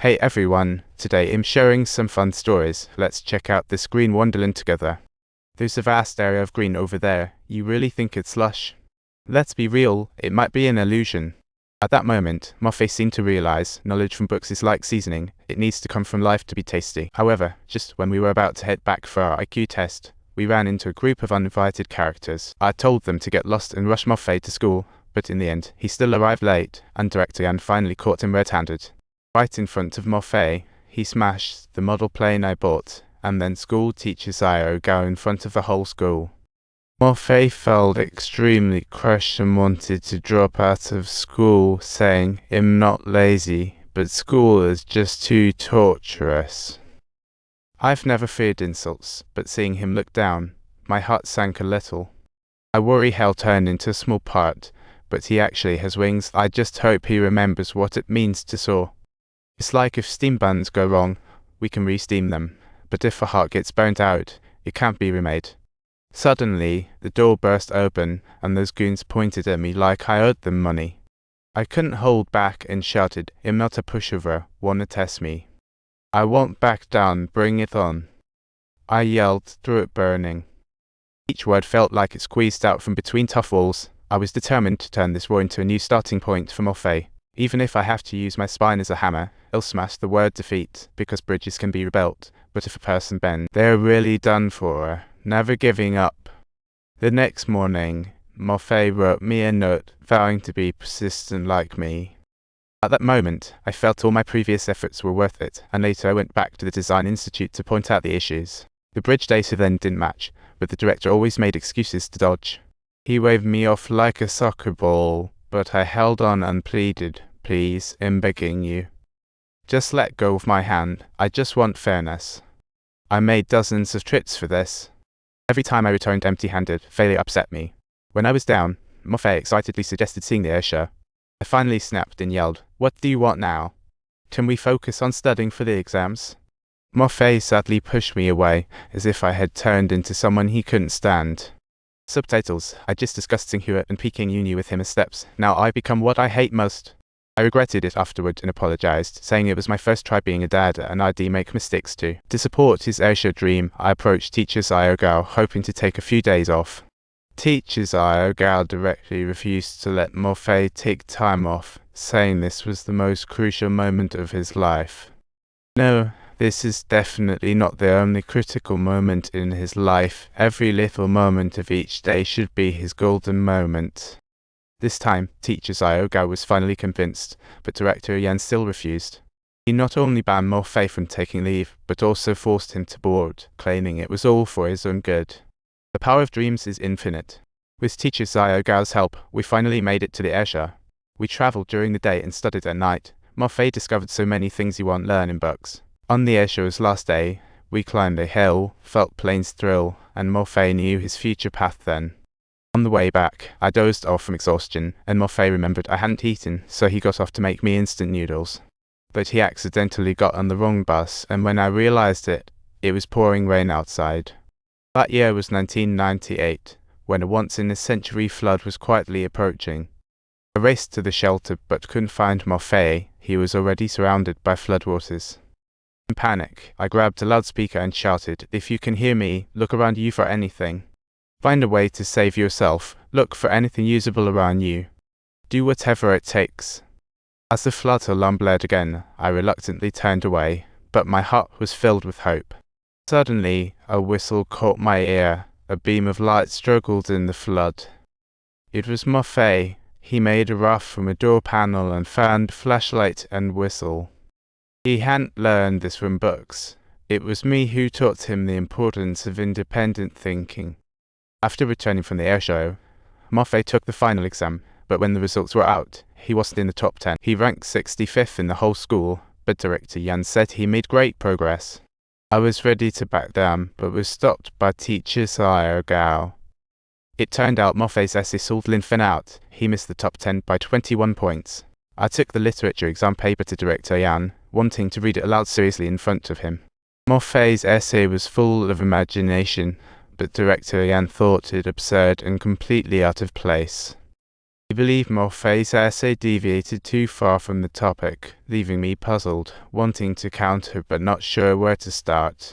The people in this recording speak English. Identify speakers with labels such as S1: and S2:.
S1: Hey everyone, today I'm sharing some fun stories. Let's check out this green wonderland together. There's a vast area of green over there. You really think it's lush? Let's be real, it might be an illusion. At that moment, Moffat seemed to realize knowledge from books is like seasoning. It needs to come from life to be tasty. However, just when we were about to head back for our IQ test, we ran into a group of uninvited characters. I told them to get lost and rush Moffat to school, but in the end, he still arrived late, and Director Yan finally caught him red-handed. Right in front of Moffat, he smashed the model plane I bought, and then school teacher Zio Gao in front of the whole school. Moffat felt extremely crushed and wanted to drop out of school, saying, "I'm not lazy, but school is just too torturous." I've never feared insults, but seeing him look down, my heart sank a little. I worry he'll turn into a small part, but he actually has wings. I just hope he remembers what it means to soar. It's like if steam buns go wrong, we can re-steam them, but if a heart gets burnt out, it can't be remade. Suddenly, the door burst open, and those goons pointed at me like I owed them money. I couldn't hold back and shouted, "I'm not a pushover, wanna test me? I won't back down, bring it on." I yelled, throat burning. Each word felt like it squeezed out from between tough walls. I was determined to turn this war into a new starting point for Moffat. Even if I have to use my spine as a hammer, I'll smash the word defeat, because bridges can be rebuilt, but if a person bends, they're really done for, never giving up. The next morning, Moffat wrote me a note, vowing to be persistent like me. At that moment, I felt all my previous efforts were worth it, and later I went back to the Design Institute to point out the issues. The bridge data then didn't match, but the director always made excuses to dodge. He waved me off like a soccer ball, but I held on and pleaded, "Please, I'm begging you. Just let go of my hand, I just want fairness." I made dozens of trips for this. Every time I returned empty-handed, failure upset me. When I was down, Moffat excitedly suggested seeing the air show. I finally snapped and yelled, "What do you want now? Can we focus on studying for the exams?" Moffat sadly pushed me away, as if I had turned into someone he couldn't stand. Subtitles: I just discussed Tsinghua and Peking Uni with him as steps. Now I become what I hate most. I regretted it afterward and apologized, saying it was my first try being a dad and I'd make mistakes too. To support his airshow dream, I approached teacher Zio Gao, hoping to take a few days off. Teacher Zio Gao directly refused to let Moffat take time off, saying this was the most crucial moment of his life. No, this is definitely not the only critical moment in his life. Every little moment of each day should be his golden moment. This time, teacher Zio Gao was finally convinced, but Director Yan still refused. He not only banned Moffat from taking leave, but also forced him to board, claiming it was all for his own good. The power of dreams is infinite. With teacher Zio Gao's help, we finally made it to the airshow. We traveled during the day and studied at night. Moffat discovered so many things you won't learn in books. On the airshow's last day, we climbed a hill, felt planes thrill, and Moffat knew his future path then. On the way back, I dozed off from exhaustion, and Moffat remembered I hadn't eaten, so he got off to make me instant noodles. But he accidentally got on the wrong bus, and when I realized it, it was pouring rain outside. That year was 1998, when a once-in-a-century flood was quietly approaching. I raced to the shelter but couldn't find Moffat. He was already surrounded by floodwaters. In panic, I grabbed a loudspeaker and shouted, "If you can hear me, look around you for anything. Find a way to save yourself. Look for anything usable around you. Do whatever it takes." As the flood alarm blared again, I reluctantly turned away, but my heart was filled with hope. Suddenly, a whistle caught my ear. A beam of light struggled in the flood. It was Moffat. He made a raft from a door panel and found flashlight and whistle. He hadn't learned this from books. It was me who taught him the importance of independent thinking. After returning from the airshow, Moffat took the final exam, but when the results were out, he wasn't in the top 10. He ranked 65th in the whole school, but Director Yan said he made great progress. I was ready to back down, but was stopped by teacher Zio Gao. It turned out Moffat's essay sold Lin out. He missed the top 10 by 21 points. I took the literature exam paper to Director Yan, wanting to read it aloud seriously in front of him. Moffat's essay was full of imagination, but Director Yan thought it absurd and completely out of place. believe Morphe's essay deviated too far from the topic, leaving me puzzled, wanting to counter but not sure where to start.